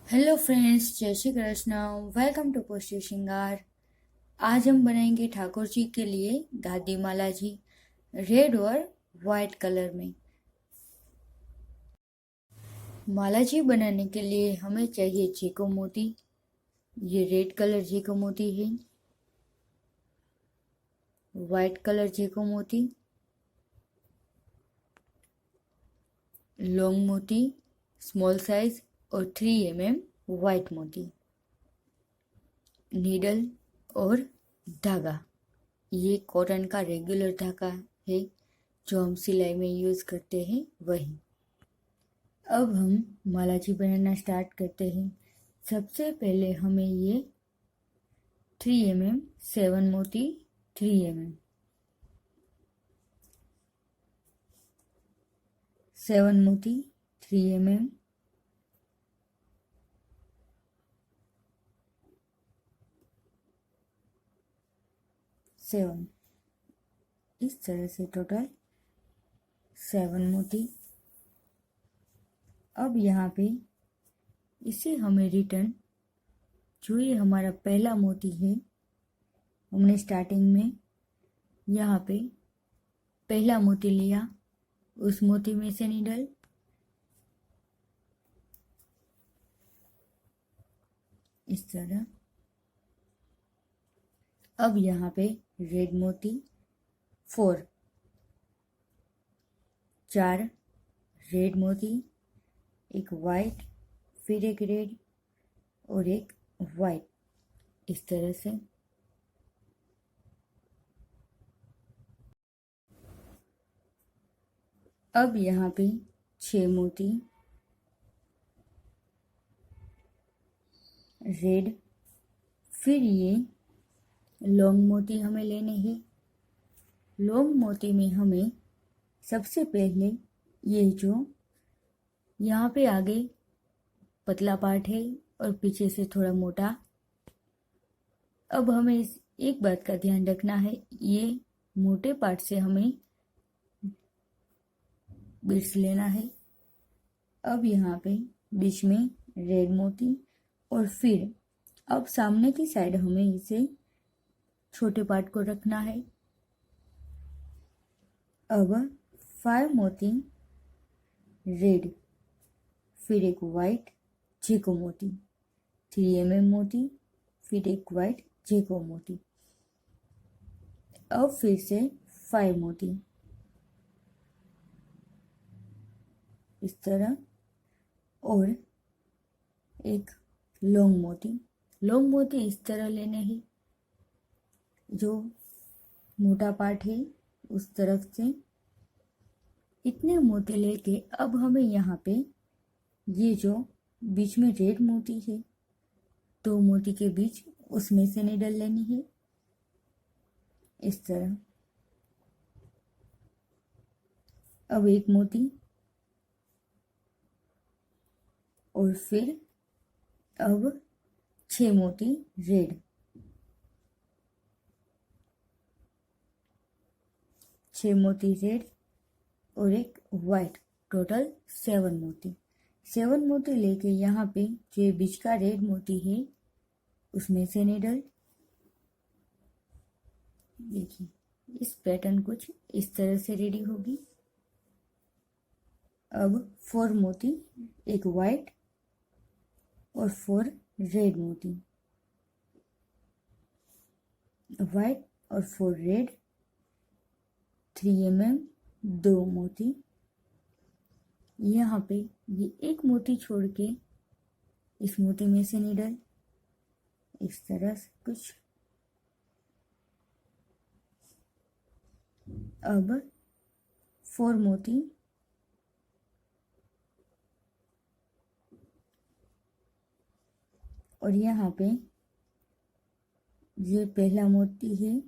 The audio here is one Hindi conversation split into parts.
हेलो फ्रेंड्स, जय श्री कृष्ण। वेलकम टू पुष्टि श्रृंगार। आज हम बनाएंगे ठाकुर जी के लिए दादी माला जी, रेड और वाइट कलर में। माला जी बनाने के लिए हमें चाहिए चीको मोती। ये रेड कलर चीको मोती है, वाइट कलर चीको मोती, लॉन्ग मोती स्मॉल साइज और 3 mm वाइट मोती, नीडल और धागा। ये कॉटन का रेगुलर धागा है जो हम सिलाई में यूज़ करते हैं वही। अब हम माला जी बनाना स्टार्ट करते हैं। सबसे पहले हमें ये 3 mm 7 मोती 3 mm 7 मोती 3 mm 7, इस तरह से टोटल 7 मोती। अब यहाँ पे इसे हमें रिटर्न, जो ये हमारा पहला मोती है, हमने स्टार्टिंग में यहाँ पे पहला मोती लिया, उस मोती में से नीडल इस तरह। अब यहाँ पे रेड मोती 4 रेड मोती, एक वाइट, फिर एक रेड और एक वाइट, इस तरह से। अब यहाँ पे 6 मोती रेड, फिर ये लॉन्ग मोती हमें लेने हैं। लॉन्ग मोती में हमें सबसे पहले ये जो यहाँ पे आगे पतला पार्ट है और पीछे से थोड़ा मोटा। अब हमें इस एक बात का ध्यान रखना है, ये मोटे पार्ट से हमें बीड्स लेना है। अब यहाँ पे बीच में रेड मोती और फिर अब सामने की साइड हमें इसे छोटे पार्ट को रखना है। अब 5 मोती रेड, फिर एक वाइट चीको मोती, 3 mm मोती, फिर एक वाइट चीको मोती। अब फिर से 5 मोती इस तरह और एक लॉन्ग मोती। लॉन्ग मोती इस तरह लेने हैं, जो मोटा पार्ट है उस तरफ से। इतने मोती लेके अब हमें यहाँ पे ये जो बीच में रेड मोती है, 2 मोती के बीच, उसमें से निडल लेनी है इस तरह। अब एक मोती और फिर अब 6 मोती रेड, 6 मोती रेड और एक वाइट, टोटल 7 मोती। 7 मोती लेके यहाँ पे जो ये बीच का रेड मोती है उसमें से निडल। देखिए इस पैटर्न कुछ इस तरह से रेडी होगी। अब 4 मोती, एक वाइट और 4 रेड मोती, वाइट और 4 रेड, 3 mm 2 मोती। यहाँ पे ये एक मोती छोड़ के इस मोती में से निडल इस तरह से कुछ। अब 4 मोती और यहाँ पे ये पहला मोती है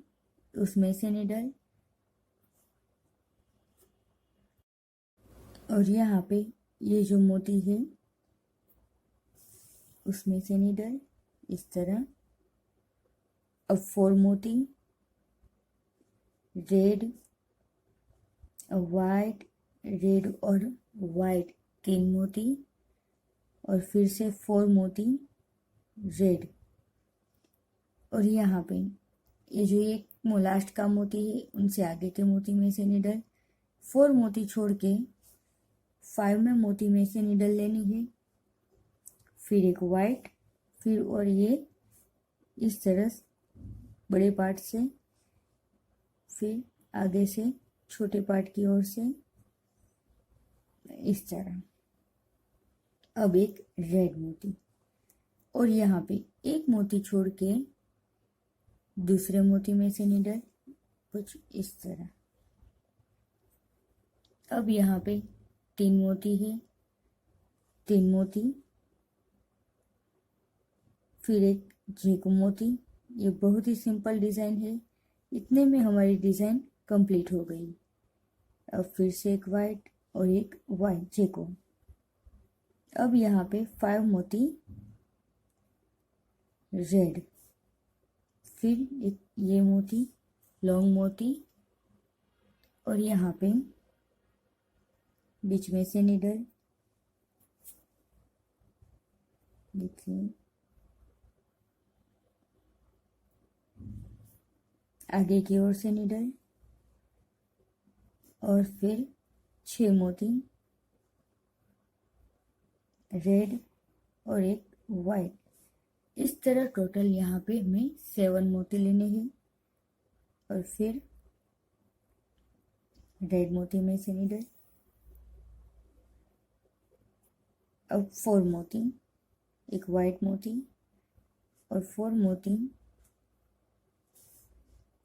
उसमें से निडल, और यहाँ पे ये जो मोती है उसमें से निडल इस तरह। अब 4 मोती रेड, वाइट, रेड और वाइट, 3 मोती और फिर से 4 मोती रेड, और यहाँ पे ये जो एक लास्ट का मोती है उनसे आगे के मोती में से निडल 4 मोती छोड़ के 5 में मोती में से निडल लेनी है, फिर एक वाइट, फिर और ये इस तरह बड़े पार्ट से, फिर आगे से छोटे पार्ट की ओर से इस तरह। अब एक रेड मोती, और यहाँ पे एक मोती छोड़ के दूसरे मोती में से निडल कुछ इस तरह। अब यहाँ पे 3 मोती है, 3 मोती, फिर एक झेकू मोती। ये बहुत ही सिंपल डिज़ाइन है, इतने में हमारी डिज़ाइन कंप्लीट हो गई। अब फिर से एक वाइट और एक वाइट झेकू। अब यहाँ पे 5 मोती रेड, फिर एक ये मोती लॉन्ग मोती, और यहाँ पे बीच में से निडल, देखिए आगे की ओर से निडल, और फिर 6 मोती रेड और एक वाइट। इस तरह टोटल यहाँ पे हमें 7 मोती लेने हैं, और फिर रेड मोती में से निडल। अब 4 मोती, एक वाइट मोती और 4 मोती,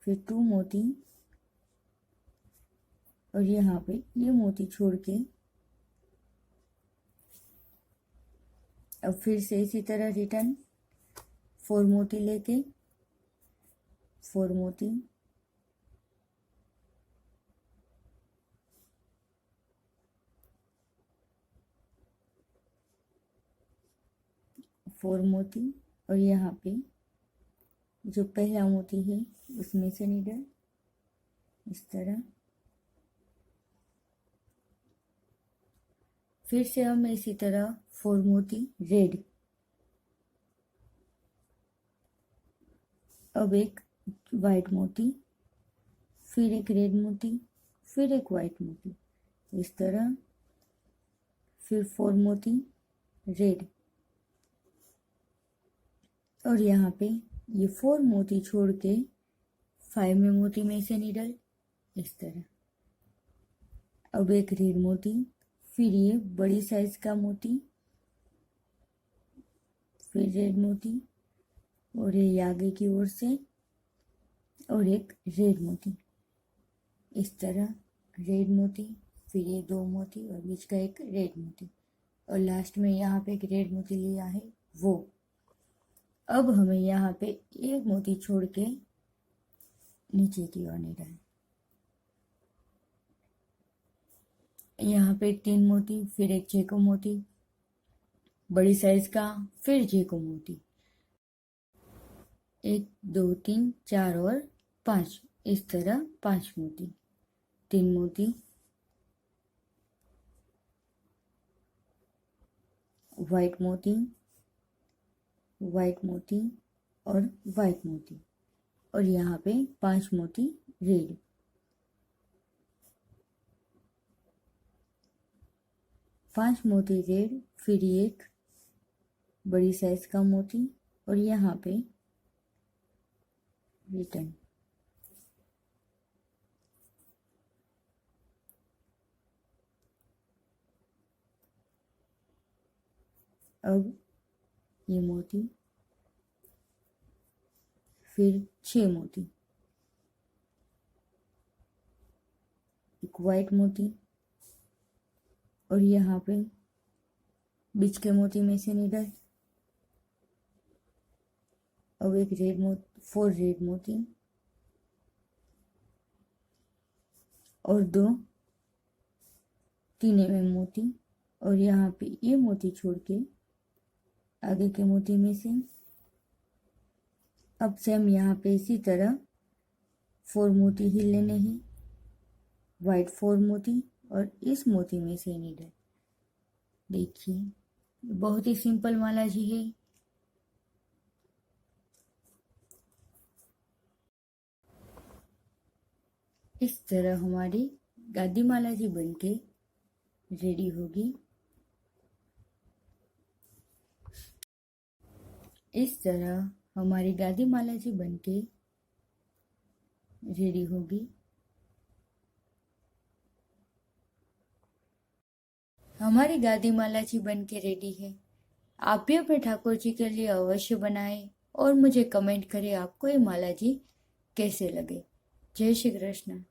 फिर 2 मोती, और यहाँ पे ये मोती छोड़ के अब फिर से इसी तरह रिटर्न 4 मोती लेके 4 मोती, और यहाँ पे जो पहला मोती है उसमें से निडल इस तरह। फिर से हम इसी तरह 4 मोती रेड, अब एक वाइट मोती, फिर एक रेड मोती, फिर एक वाइट मोती इस तरह, फिर 4 मोती रेड, और यहाँ पे ये 4 मोती छोड़ के 5 में मोती में से निडल इस तरह। अब एक रेड मोती, फिर ये बड़ी साइज का मोती, फिर रेड मोती, और ये आगे की ओर से, और एक रेड मोती इस तरह। रेड मोती, फिर ये 2 मोती और बीच का एक रेड मोती, और लास्ट में यहाँ पे एक रेड मोती लिया है वो। अब हमें यहाँ पे एक मोती छोड़ के नीचे की ओर निडल, यहाँ पे 3 मोती, फिर एक झेकू मोती बड़ी साइज का, फिर झेकू मोती 1 2 3 4 और 5 इस तरह 5 मोती, 3 मोती, वाइट मोती, वाइट मोती और वाइट मोती, और यहाँ पे 5 मोती रेड, 5 मोती रेड, फिर एक बड़ी साइज का मोती, और यहाँ पे रिटर्न। अब ये मोती, फिर 6 मोती, एक वाइट मोती, और यहाँ पे बीच के मोती में से निडल, अब एक रेड मोती, 4 रेड मोती और 2 3 मोती, और यहाँ पे ये मोती छोड़ के आगे के मोती में से। अब सेम यहाँ पे इसी तरह 4 मोती ही लेने हैं, वाइट 4 मोती और इस मोती में से निडल, देखिए बहुत ही सिंपल माला जी है। इस तरह हमारी गादी माला जी बनके रेडी होगी। इस तरह हमारी गादी माला जी बनके रेडी होगी। हमारी गादी माला जी बनके रेडी है। आप भी अपने ठाकुर जी के लिए अवश्य बनाएं और मुझे कमेंट करें आपको ये माला जी कैसे लगे। जय श्री कृष्ण।